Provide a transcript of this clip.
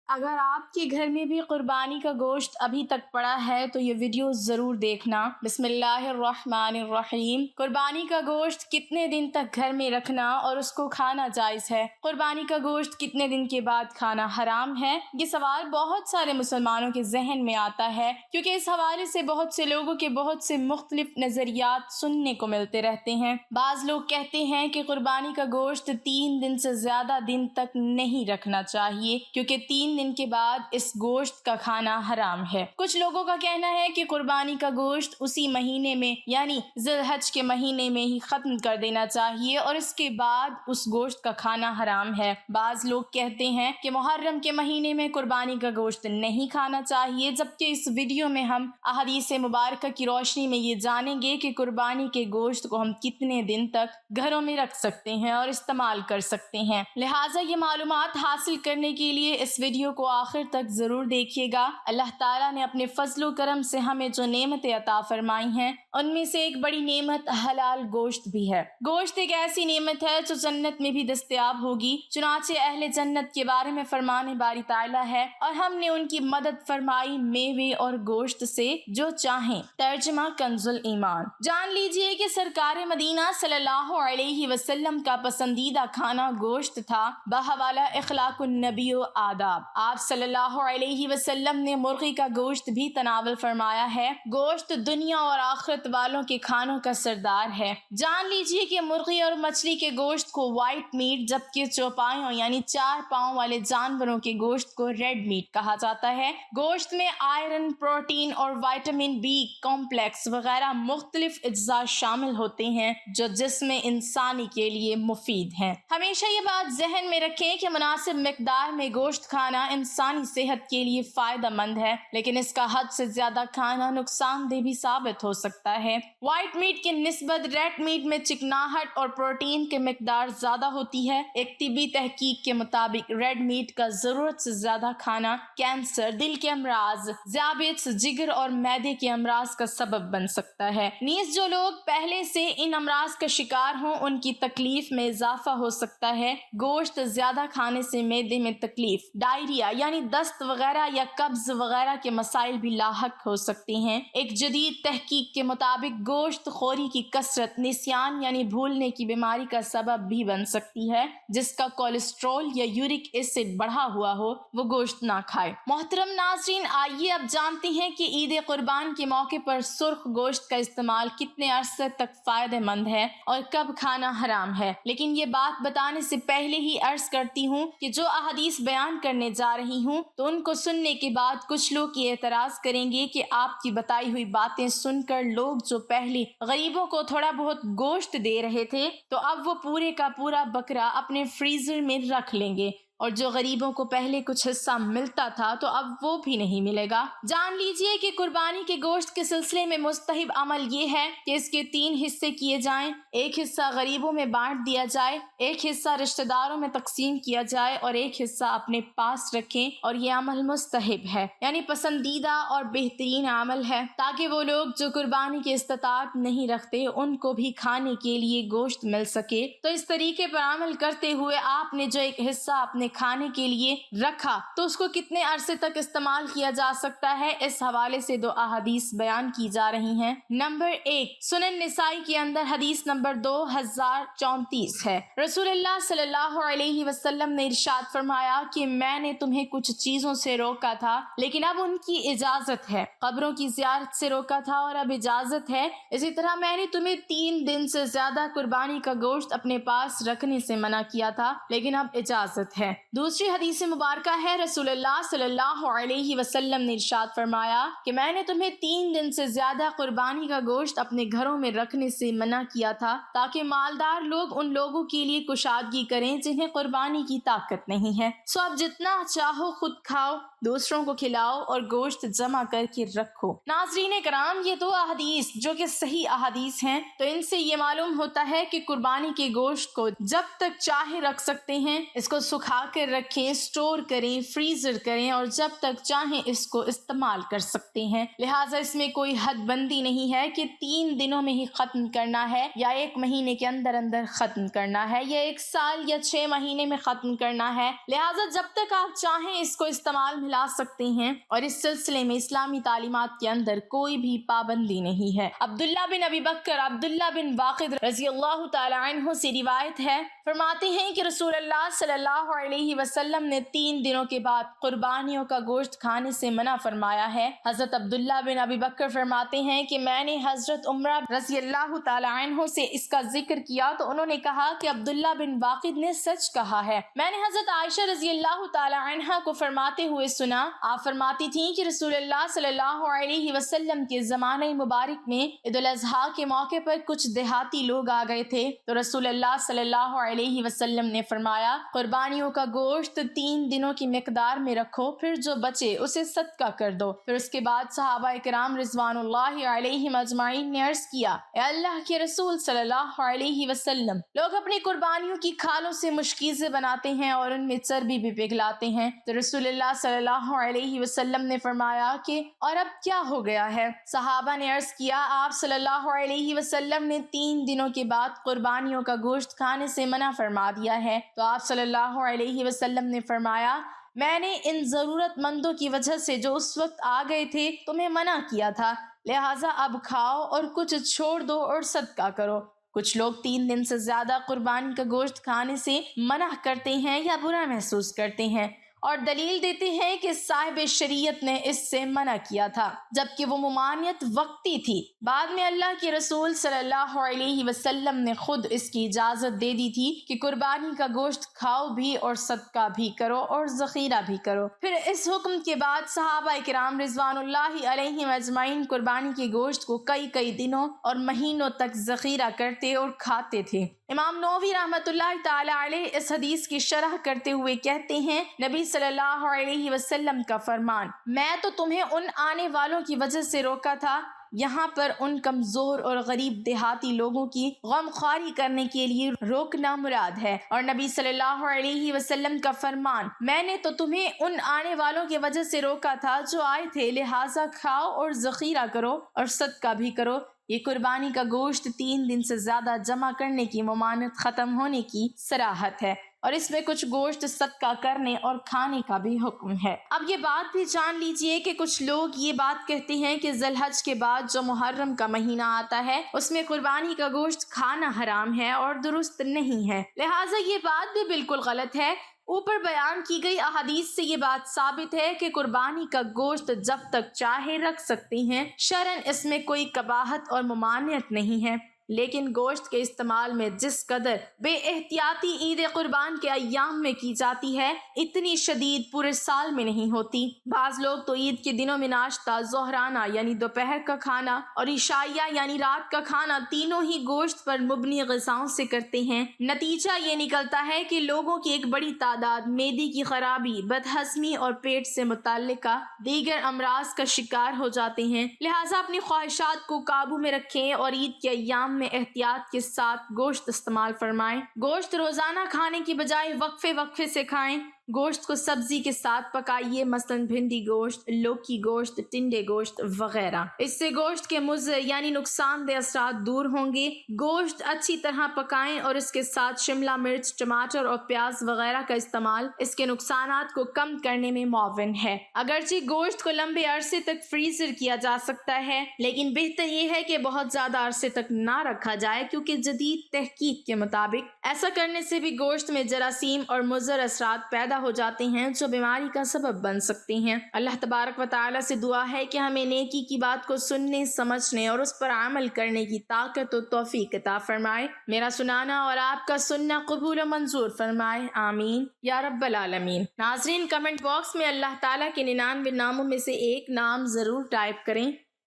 اگر آپ کے گھر میں بھی قربانی کا گوشت ابھی تک پڑا ہے تو یہ ویڈیو ضرور دیکھنا۔ بسم اللہ الرحمن الرحیم۔ قربانی کا گوشت کتنے دن تک گھر میں رکھنا اور اس کو کھانا جائز ہے؟ قربانی کا گوشت کتنے دن کے بعد کھانا حرام ہے؟ یہ سوال بہت سارے مسلمانوں کے ذہن میں آتا ہے، کیونکہ اس حوالے سے بہت سے لوگوں کے بہت سے مختلف نظریات سننے کو ملتے رہتے ہیں۔ بعض لوگ کہتے ہیں کہ قربانی کا گوشت 3 دن سے زیادہ دن تک نہیں رکھنا چاہیے، کیونکہ 3 دن کے بعد اس گوشت کا کھانا حرام ہے۔ کچھ لوگوں کا کہنا ہے کہ قربانی کا گوشت اسی مہینے میں یعنی ذی الحج کے مہینے میں ہی ختم کر دینا چاہیے اور اس کے بعد اس گوشت کا کھانا حرام ہے۔ بعض لوگ کہتے ہیں کہ محرم کے مہینے میں قربانی کا گوشت نہیں کھانا چاہیے، جبکہ اس ویڈیو میں ہم احادیث مبارکہ کی روشنی میں یہ جانیں گے کہ قربانی کے گوشت کو ہم کتنے دن تک گھروں میں رکھ سکتے ہیں اور استعمال کر سکتے ہیں۔ لہٰذا یہ معلومات حاصل کرنے کے لیے اس ویڈیو کو آخر تک ضرور دیکھیے گا۔ اللہ تعالیٰ نے اپنے فضل و کرم سے ہمیں جو نعمتیں عطا فرمائی ہیں ان میں سے ایک بڑی نعمت حلال گوشت بھی ہے۔ گوشت ایک ایسی نعمت ہے جو جنت میں بھی دستیاب ہوگی، چنانچہ اہل جنت کے بارے میں فرمان باری تعالیٰ ہے، اور ہم نے ان کی مدد فرمائی میوے اور گوشت سے جو چاہیں۔ ترجمہ کنز الایمان۔ جان لیجئے کہ سرکار مدینہ صلی اللہ علیہ وسلم کا پسندیدہ کھانا گوشت تھا، بحوالہ اخلاق النبی و آداب۔ آپ صلی اللہ علیہ وسلم نے مرغی کا گوشت بھی تناول فرمایا ہے۔ گوشت دنیا اور آخرت والوں کے کھانوں کا سردار ہے۔ جان لیجئے کہ مرغی اور مچھلی کے گوشت کو وائٹ میٹ، جبکہ چوپایوں یعنی 4 پاؤں والے جانوروں کے گوشت کو ریڈ میٹ کہا جاتا ہے۔ گوشت میں آئرن، پروٹین اور وٹامن بی کمپلیکس وغیرہ مختلف اجزاء شامل ہوتے ہیں جو جسم انسانی کے لیے مفید ہیں۔ ہمیشہ یہ بات ذہن میں رکھیں کہ مناسب مقدار میں گوشت کھانا انسانی صحت کے لیے فائدہ مند ہے، لیکن اس کا حد سے زیادہ کھانا نقصان دہ بھی ثابت ہو سکتا ہے۔ وائٹ میٹ کی نسبت ریڈ میٹ میں چکناہٹ اور پروٹین کی مقدار زیادہ ہوتی ہے۔ ایک طبی تحقیق کے مطابق ریڈ میٹ کا ضرورت سے زیادہ کھانا کینسر، دل کے امراض، ذیابیطس، جگر اور معدے کے امراض کا سبب بن سکتا ہے۔ نیز جو لوگ پہلے سے ان امراض کا شکار ہوں ان کی تکلیف میں اضافہ ہو سکتا ہے۔ گوشت زیادہ کھانے سے معدے میں تکلیف، ڈائریا یعنی دست وغیرہ یا قبض وغیرہ کے مسائل بھی لاحق ہو سکتے ہیں۔ ایک جدید تحقیق کے مطابق گوشت خوری کی کثرت نسیان یعنی بھولنے کی بیماری کا سبب بھی بن سکتی ہے۔ جس کا کولیسٹرول یا یورک ایسڈ بڑھا ہوا ہو وہ گوشت نہ کھائے۔ محترم ناظرین، آئیے اب جانتے ہیں کہ عید قربان کے موقع پر سرخ گوشت کا استعمال کتنے عرصے تک فائدہ مند ہے اور کب کھانا حرام ہے۔ لیکن یہ بات بتانے سے پہلے ہی عرض کرتی ہوں کہ جو احادیث بیان کرنے جا رہی ہوں تو ان کو سننے کے بعد کچھ لوگ یہ اعتراض کریں گے کہ آپ کی بتائی ہوئی باتیں سن کر لوگ جو پہلے غریبوں کو تھوڑا بہت گوشت دے رہے تھے تو اب وہ پورے کا پورا بکرا اپنے فریزر میں رکھ لیں گے، اور جو غریبوں کو پہلے کچھ حصہ ملتا تھا تو اب وہ بھی نہیں ملے گا۔ جان لیجئے کہ قربانی کے گوشت کے سلسلے میں مستحب عمل یہ ہے کہ اس کے 3 حصے کیے جائیں۔ ایک حصہ غریبوں میں بانٹ دیا جائے، ایک حصہ رشتہ داروں میں تقسیم کیا جائے اور ایک حصہ اپنے پاس رکھیں، اور یہ عمل مستحب ہے یعنی پسندیدہ اور بہترین عمل ہے، تاکہ وہ لوگ جو قربانی کی استطاعت نہیں رکھتے ان کو بھی کھانے کے لیے گوشت مل سکے۔ تو اس طریقے پر عمل کرتے ہوئے آپ نے جو ایک حصہ اپنے کھانے کے لیے رکھا تو اس کو کتنے عرصے تک استعمال کیا جا سکتا ہے، اس حوالے سے 2 احادیث بیان کی جا رہی ہیں۔ نمبر 1، سنن نسائی کے اندر حدیث نمبر 2034 ہے۔ رسول اللہ صلی اللہ علیہ وسلم نے ارشاد فرمایا کہ میں نے تمہیں کچھ چیزوں سے روکا تھا لیکن اب ان کی اجازت ہے۔ قبروں کی زیارت سے روکا تھا اور اب اجازت ہے۔ اسی طرح میں نے تمہیں 3 دن سے زیادہ قربانی کا گوشت اپنے پاس رکھنے سے منع کیا تھا لیکن اب اجازت ہے۔ دوسری حدیث مبارکہ ہے، رسول اللہ صلی اللہ علیہ وسلم نے ارشاد فرمایا کہ میں نے تمہیں 3 دن سے زیادہ قربانی کا گوشت اپنے گھروں میں رکھنے سے منع کیا تھا تاکہ مالدار لوگ ان لوگوں کے لیے کشادگی کریں جنہیں قربانی کی طاقت نہیں ہے۔ سو اب جتنا چاہو خود کھاؤ، دوسروں کو کھلاؤ اور گوشت جمع کر کے رکھو۔ ناظرین کرام، یہ 2 احادیث جو کہ صحیح احادیث ہیں، تو ان سے یہ معلوم ہوتا ہے کہ قربانی کے گوشت کو جب تک چاہے رکھ سکتے ہیں، اس کو سکھا کر رکھیں، اسٹور کریں، فریزر کریں اور جب تک چاہیں اس کو استعمال کر سکتے ہیں۔ لہٰذا اس میں کوئی حد بندی نہیں ہے کہ 3 دنوں میں ہی ختم کرنا ہے یا 1 مہینے کے اندر اندر ختم کرنا ہے یا 1 سال یا 6 مہینے میں ختم کرنا ہے۔ لہٰذا جب تک آپ چاہیں اس کو استعمال میں لا سکتے ہیں، اور اس سلسلے میں اسلامی تعلیمات کے اندر کوئی بھی پابندی نہیں ہے۔ عبداللہ بن ابی بکر عبداللہ بن واقد رضی اللہ تعالی عنہ سے روایت ہے، فرماتے ہیں کہ رسول اللہ صلی اللہ علیہ وسلم نے 3 دنوں کے بعد قربانیوں کا گوشت کھانے سے منع فرمایا ہے۔ حضرت عبداللہ بن ابی بکر فرماتے ہیں کہ میں نے حضرت عمرہ رضی اللہ تعالی عنہ سے اس کا ذکر کیا تو انہوں نے کہا کہ عبداللہ بن واقد نے سچ کہا ہے۔ میں نے حضرت عائشہ رضی اللہ تعالی عنہ کو فرماتے ہوئے سنا، آپ فرماتی تھیں کہ رسول اللہ صلی اللہ علیہ وسلم کے زمانہ مبارک میں عید الاضحیٰ کے موقع پر کچھ دیہاتی لوگ آ گئے تھے تو رسول اللہ صلی اللہ علیہ وسلم نے فرمایا، قربانیوں کا گوشت 3 دنوں کی مقدار میں رکھو، پھر جو بچے اسے صدقہ کر دو۔ پھر اس کے بعد صحابہ کرام رضوان اللہ علیہم اجمعین نے عرض کیا، اے اللہ کے رسول صلی اللہ علیہ وسلم، لوگ اپنی قربانیوں کی کھالوں سے مشکیزیں بناتے ہیں اور ان میں چربی بھی پگھلاتے ہیں۔ تو رسول اللہ صلی اللہ علیہ وسلم نے فرمایا کہ اور اب کیا ہو گیا ہے؟ صحابہ نے عرض کیا، آپ صلی اللہ علیہ وسلم نے 3 دنوں کے بعد قربانیوں کا گوشت کھانے سے منع فرما دیا ہے۔ تو آپ صلی اللہ علیہ وسلم نے فرمایا، میں نے ان ضرورت مندوں کی وجہ سے جو اس وقت آ گئے تھے تمہیں منع کیا تھا، لہٰذا اب کھاؤ اور کچھ چھوڑ دو اور صدقہ کرو۔ کچھ لوگ 3 دن سے زیادہ قربانی کا گوشت کھانے سے منع کرتے ہیں یا برا محسوس کرتے ہیں اور دلیل دیتے ہیں کہ صاحب شریعت نے اس سے منع کیا تھا، جبکہ وہ ممانعت وقتی تھی۔ بعد میں اللہ کے رسول صلی اللہ علیہ وسلم نے خود اس کی اجازت دے دی تھی کہ قربانی کا گوشت کھاؤ بھی اور صدقہ بھی کرو اور ذخیرہ بھی کرو۔ پھر اس حکم کے بعد صحابہ کرام رضوان اللہ علیہم اجمعین قربانی کے گوشت کو کئی دنوں اور مہینوں تک ذخیرہ کرتے اور کھاتے تھے۔ امام نووی رحمۃ اللہ تعالی علیہ اس حدیث کی شرح کرتے ہوئے کہتے ہیں، نبی صلی اللہ علیہ وسلم کا فرمان، میں تو تمہیں ان آنے والوں کی وجہ سے روکا تھا، یہاں پر ان کمزور اور غریب دیہاتی لوگوں کی غمخواری کرنے کے لیے روکنا مراد ہے، اور نبی صلی اللہ علیہ وسلم کا فرمان، میں نے تو تمہیں ان آنے والوں کی وجہ سے روکا تھا جو آئے تھے، لہٰذا کھاؤ اور ذخیرہ کرو اور صدقہ بھی کرو۔ یہ قربانی کا گوشت 3 دن سے زیادہ جمع کرنے کی ممانعت ختم ہونے کی صراحت ہے، اور اس میں کچھ گوشت صدقہ کرنے اور کھانے کا بھی حکم ہے۔ اب یہ بات بھی جان لیجئے کہ کچھ لوگ یہ بات کہتے ہیں کہ ذی الحج کے بعد جو محرم کا مہینہ آتا ہے اس میں قربانی کا گوشت کھانا حرام ہے اور درست نہیں ہے، لہٰذا یہ بات بھی بالکل غلط ہے۔ اوپر بیان کی گئی احادیث سے یہ بات ثابت ہے کہ قربانی کا گوشت جب تک چاہے رکھ سکتے ہیں، شرعاً اس میں کوئی قباحت اور ممانعت نہیں ہے، لیکن گوشت کے استعمال میں جس قدر بے احتیاطی عید قربان کے ایام میں کی جاتی ہے، اتنی شدید پورے سال میں نہیں ہوتی۔ بعض لوگ تو عید کے دنوں میں ناشتہ، ظہرانہ یعنی دوپہر کا کھانا اور عشائیہ یعنی رات کا کھانا تینوں ہی گوشت پر مبنی غذاؤں سے کرتے ہیں۔ نتیجہ یہ نکلتا ہے کہ لوگوں کی ایک بڑی تعداد معدے کی خرابی، بدہضمی اور پیٹ سے متعلقہ دیگر امراض کا شکار ہو جاتے ہیں۔ لہٰذا اپنی خواہشات کو قابو میں رکھیں اور عید کے ایام میں احتیاط کے ساتھ گوشت استعمال فرمائیں۔ گوشت روزانہ کھانے کی بجائے وقفے سے کھائیں۔ گوشت کو سبزی کے ساتھ پکائیے، مثلاً بھنڈی گوشت، لوکی گوشت، ٹنڈے گوشت وغیرہ۔ اس سے گوشت کے مضر یعنی نقصان دہ اثرات دور ہوں گے۔ گوشت اچھی طرح پکائیں اور اس کے ساتھ شملہ مرچ، ٹماٹر اور پیاز وغیرہ کا استعمال اس کے نقصانات کو کم کرنے میں معاون ہے۔ اگرچہ گوشت کو لمبے عرصے تک فریزر کیا جا سکتا ہے، لیکن بہتر یہ ہے کہ بہت زیادہ عرصے تک نہ رکھا جائے، کیونکہ جدید تحقیق کے مطابق ایسا کرنے سے بھی گوشت میں جراثیم اور مضر اثرات پیدا ہو جاتے ہیں جو بیماری کا سبب بن سکتے ہیں۔ اللہ تبارک و تعالی سے دعا ہے کہ ہمیں نیکی کی بات کو سننے، سمجھنے اور اس پر عمل کرنے کی طاقت و توفیق عطا فرمائے۔ میرا سنانا اور آپ کا سننا قبول و منظور فرمائے، آمین یا رب العالمین۔ ناظرین، کمنٹ باکس میں اللہ تعالیٰ کے 99 ناموں میں سے ایک نام ضرور ٹائپ کریں۔